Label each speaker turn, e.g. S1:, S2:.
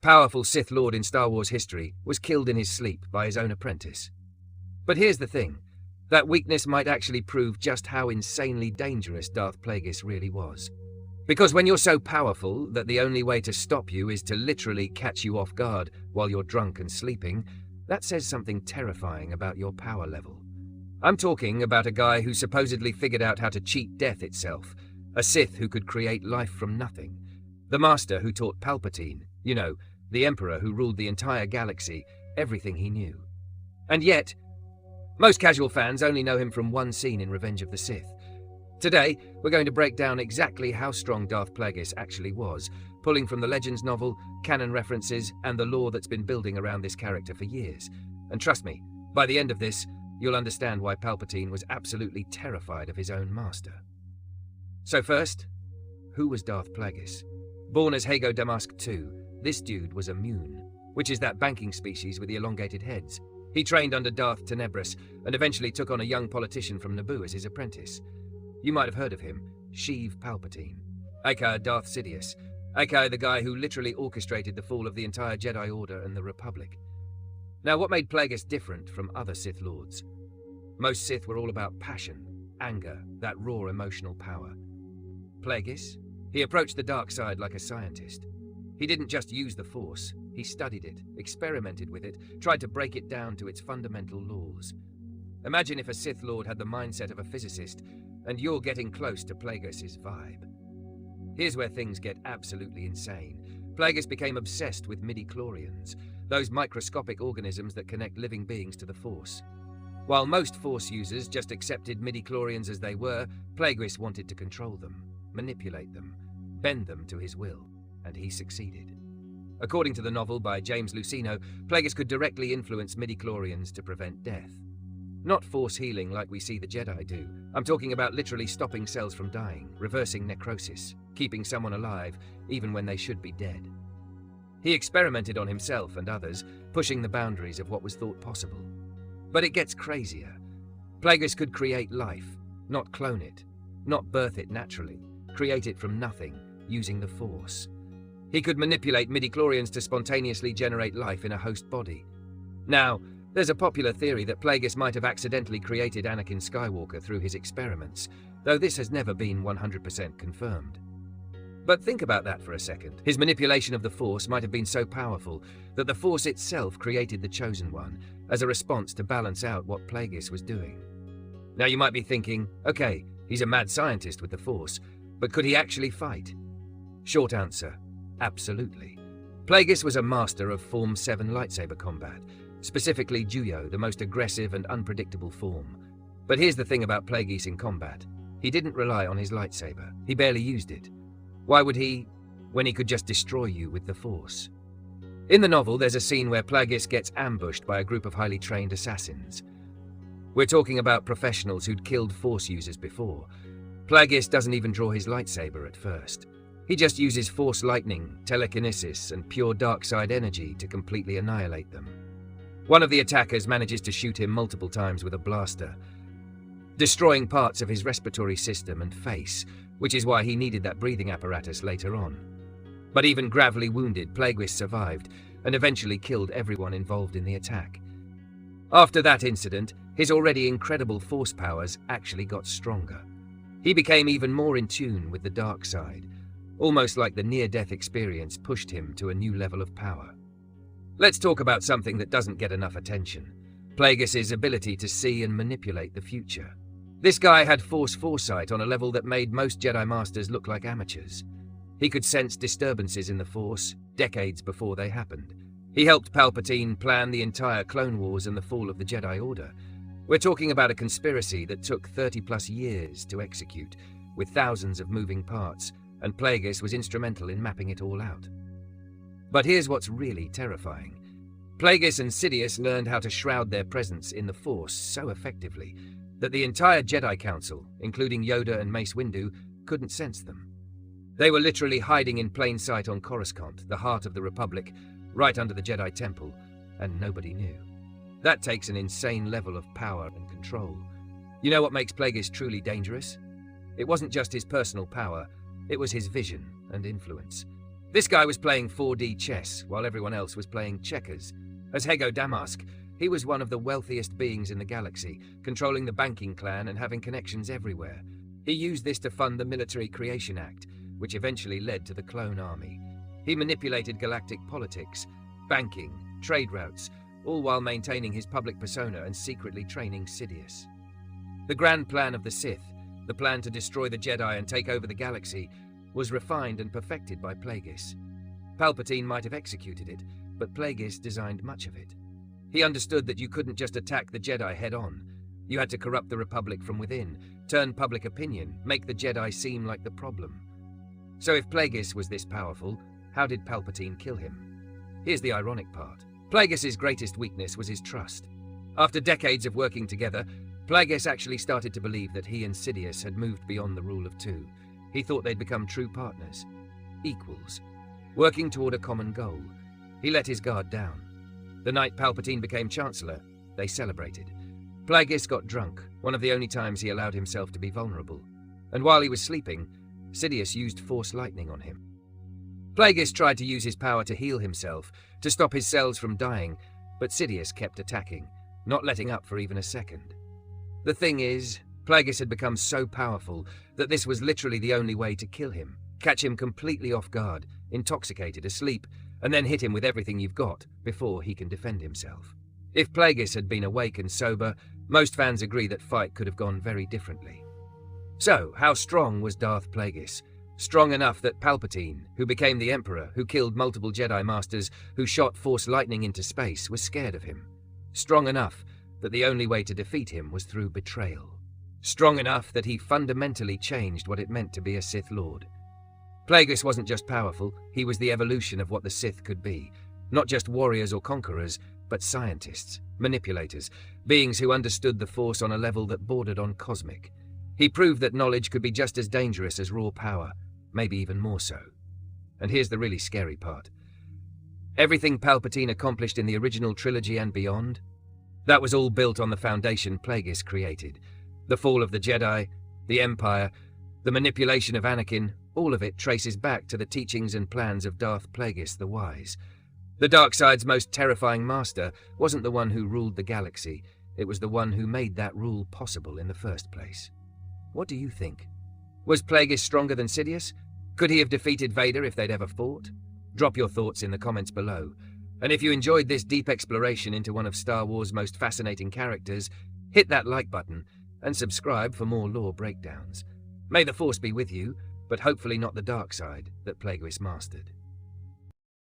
S1: most powerful Sith Lord in Star Wars history, was killed in his sleep by his own apprentice. But here's the thing. That weakness might actually prove just how insanely dangerous Darth Plagueis really was. Because when you're so powerful that the only way to stop you is to literally catch you off guard while you're drunk and sleeping, that says something terrifying about your power level. I'm talking about a guy who supposedly figured out how to cheat death itself, a Sith who could create life from nothing, the Master who taught Palpatine, you know, the Emperor who ruled the entire galaxy, everything he knew. And yet, most casual fans only know him from one scene in Revenge of the Sith. Today, we're going to break down exactly how strong Darth Plagueis actually was, pulling from the Legends novel, canon references, and the lore that's been building around this character for years. And trust me, by the end of this, you'll understand why Palpatine was absolutely terrified of his own master. So first, who was Darth Plagueis? Born as Hago Damask II, this dude was a Mune, which is that banking species with the elongated heads. He trained under Darth Tenebris and eventually took on a young politician from Naboo as his apprentice. You might have heard of him, Sheev Palpatine, aka Darth Sidious, aka the guy who literally orchestrated the fall of the entire Jedi Order and the Republic. Now, what made Plagueis different from other Sith Lords? Most Sith were all about passion, anger, that raw emotional power. Plagueis? He approached the dark side like a scientist. He didn't just use the Force, he studied it, experimented with it, tried to break it down to its fundamental laws. Imagine if a Sith Lord had the mindset of a physicist, and you're getting close to Plagueis' vibe. Here's where things get absolutely insane. Plagueis became obsessed with midi-chlorians, those microscopic organisms that connect living beings to the Force. While most Force users just accepted midi-chlorians as they were, Plagueis wanted to control them, manipulate them, bend them to his will, and he succeeded. According to the novel by James Luceno, Plagueis could directly influence midi-chlorians to prevent death. Not force healing like we see the Jedi do. I'm talking about literally stopping cells from dying, reversing necrosis, keeping someone alive even when they should be dead. He experimented on himself and others, pushing the boundaries of what was thought possible. But it gets crazier. Plagueis could create life, not clone it, not birth it naturally, create it from nothing, using the Force. He could manipulate midi-chlorians to spontaneously generate life in a host body. Now, there's a popular theory that Plagueis might have accidentally created Anakin Skywalker through his experiments, though this has never been 100% confirmed. But think about that for a second. His manipulation of the Force might have been so powerful that the Force itself created the Chosen One as a response to balance out what Plagueis was doing. Now you might be thinking, okay, he's a mad scientist with the Force, but could he actually fight? Short answer, absolutely. Plagueis was a master of Form 7 lightsaber combat, specifically Juyo, the most aggressive and unpredictable form. But here's the thing about Plagueis in combat. He didn't rely on his lightsaber. He barely used it. Why would he, when he could just destroy you with the Force? In the novel, there's a scene where Plagueis gets ambushed by a group of highly trained assassins. We're talking about professionals who'd killed Force users before. Plagueis doesn't even draw his lightsaber at first. He just uses Force lightning, telekinesis, and pure dark side energy to completely annihilate them. One of the attackers manages to shoot him multiple times with a blaster, destroying parts of his respiratory system and face, which is why he needed that breathing apparatus later on. But even gravely wounded, Plagueis survived and eventually killed everyone involved in the attack. After that incident, his already incredible Force powers actually got stronger. He became even more in tune with the dark side, almost like the near-death experience pushed him to a new level of power. Let's talk about something that doesn't get enough attention: Plagueis' ability to see and manipulate the future. This guy had Force foresight on a level that made most Jedi Masters look like amateurs. He could sense disturbances in the Force decades before they happened. He helped Palpatine plan the entire Clone Wars and the fall of the Jedi Order. We're talking about a conspiracy that took 30+ years to execute, with thousands of moving parts, and Plagueis was instrumental in mapping it all out. But here's what's really terrifying. Plagueis and Sidious learned how to shroud their presence in the Force so effectively that the entire Jedi Council, including Yoda and Mace Windu, couldn't sense them. They were literally hiding in plain sight on Coruscant, the heart of the Republic, right under the Jedi Temple, and nobody knew. That takes an insane level of power and control. You know what makes Plagueis truly dangerous? It wasn't just his personal power, it was his vision and influence. This guy was playing 4D chess while everyone else was playing checkers. As Hego Damask, he was one of the wealthiest beings in the galaxy, controlling the banking clan and having connections everywhere. He used this to fund the Military Creation Act, which eventually led to the Clone Army. He manipulated galactic politics, banking, trade routes, all while maintaining his public persona and secretly training Sidious. The grand plan of the Sith, the plan to destroy the Jedi and take over the galaxy, was refined and perfected by Plagueis. Palpatine might have executed it, but Plagueis designed much of it. He understood that you couldn't just attack the Jedi head-on. You had to corrupt the Republic from within, turn public opinion, make the Jedi seem like the problem. So if Plagueis was this powerful, how did Palpatine kill him? Here's the ironic part. Plagueis' greatest weakness was his trust. After decades of working together, Plagueis actually started to believe that he and Sidious had moved beyond the rule of two. He thought they'd become true partners, equals, working toward a common goal. He let his guard down. The night Palpatine became Chancellor, they celebrated. Plagueis got drunk, one of the only times he allowed himself to be vulnerable. And while he was sleeping, Sidious used Force lightning on him. Plagueis tried to use his power to heal himself, to stop his cells from dying, but Sidious kept attacking, not letting up for even a second. The thing is, Plagueis had become so powerful that this was literally the only way to kill him, catch him completely off guard, intoxicated, asleep, and then hit him with everything you've got before he can defend himself. If Plagueis had been awake and sober, most fans agree that fight could have gone very differently. So, how strong was Darth Plagueis? Strong enough that Palpatine, who became the Emperor, who killed multiple Jedi Masters, who shot Force lightning into space, was scared of him. Strong enough that the only way to defeat him was through betrayal. Strong enough that he fundamentally changed what it meant to be a Sith Lord. Plagueis wasn't just powerful, he was the evolution of what the Sith could be. Not just warriors or conquerors, but scientists, manipulators, beings who understood the Force on a level that bordered on cosmic. He proved that knowledge could be just as dangerous as raw power, maybe even more so. And here's the really scary part. Everything Palpatine accomplished in the original trilogy and beyond, that was all built on the foundation Plagueis created. The fall of the Jedi, the Empire, the manipulation of Anakin, all of it traces back to the teachings and plans of Darth Plagueis the Wise. The dark side's most terrifying master wasn't the one who ruled the galaxy, it was the one who made that rule possible in the first place. What do you think? Was Plagueis stronger than Sidious? Could he have defeated Vader if they'd ever fought? Drop your thoughts in the comments below. And if you enjoyed this deep exploration into one of Star Wars' most fascinating characters, hit that like button and subscribe for more lore breakdowns. May the Force be with you, but hopefully not the dark side that Plagueis mastered.